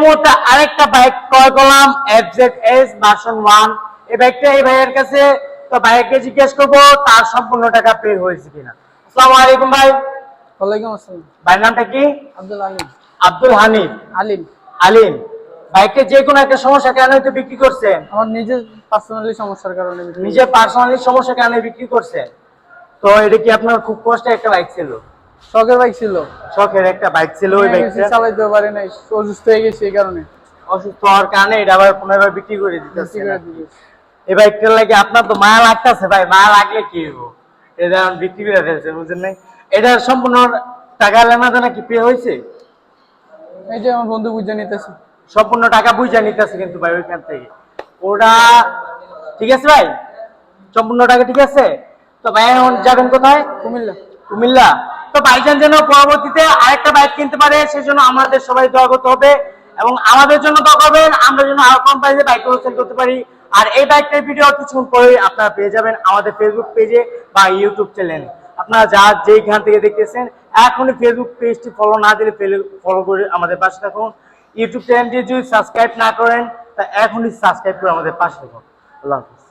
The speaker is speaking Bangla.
মুহূর্তে আরেকটা বাইক ক্রয় করলাম FZS ভার্সন 1। এই বাইকটা এই ভাইয়ের কাছে, তো ভাইকে জিজ্ঞেস করবো তার সম্পূর্ণ টাকা পে হয়েছে কিনা। আসসালামু আলাইকুম ভাই। ওয়ালাইকুম আসসালাম। ভাইয়ের নামটা কি? আব্দুল আলিম। আব্দুল হানিফ। আলিম। আলিম। বাইকটা যে কোনো একটা সমস্যা কেন হয়তো বিক্রি করছেন? আমার নিজের পার্সোনালি সমস্যার কারণে নিজের পার্সোনালি সমস্যা কেন বিক্রি করছেন? তো এটা কি আপনার খুব কষ্টের একটা বাইক ছিল? শখের বাইক ছিল, শখের একটা বাইক ছিল। ওই বাইকটা চালাইতে পারি নাই, অসুস্থ হয়ে গেছি, এই কারণে অসুস্থ হওয়ার কারণে এটা আবার পুনরায় বিক্রি করে দিতেছে। বিক্রি করে দিয়েছি। এই বাইকটার লাগে আপনার তো মায়া লাগতেছে ভাই, মায়া লাগলে কি হইব? এটা এখন বিক্রি করে ফেলছে, বুঝলেন নাই? এটা সম্পূর্ণ টাকা লেনাদেনা কি পে হয়েছে? এই যে আমার বন্ধু বুঝে নিতেছে। সম্পূর্ণ টাকা বুঝা নিতেছে কিন্তু ভাই ওইখান থেকে। ওটা ঠিক আছে ভাই, সম্পূর্ণ টাকা ঠিক আছে। তো ভাই এখন যাবেন কোথায়? কুমিল্লা। কুমিল্লা। তো ভাইজান যেন পরবর্তীতে আরেকটা বাইক কিনতে পারে সেজন্য আমাদের সবাই দোয়া করতে হবে, এবং আমাদের জন্য দোয়া করবেন আমরা যেন আরো কম প্রাইসে বাইক সেল করতে পারি। আর এই বাইকটার ভিডিও কিছুক্ষণ পরে আপনারা পেয়ে যাবেন আমাদের ফেসবুক পেজে বা ইউটিউব চ্যানেলে। আপনারা যেখান থেকে দেখতেছেন এখনই ফেসবুক পেজটি ফলো না দিলে ফলো করে আমাদের পাশে থাকুন। ইউটিউব চ্যানেলটি যদি সাবস্ক্রাইব না করেন তা এখনই সাবস্ক্রাইব করে আমাদের পাশে থাকুন। আল্লাহ হাফেজ।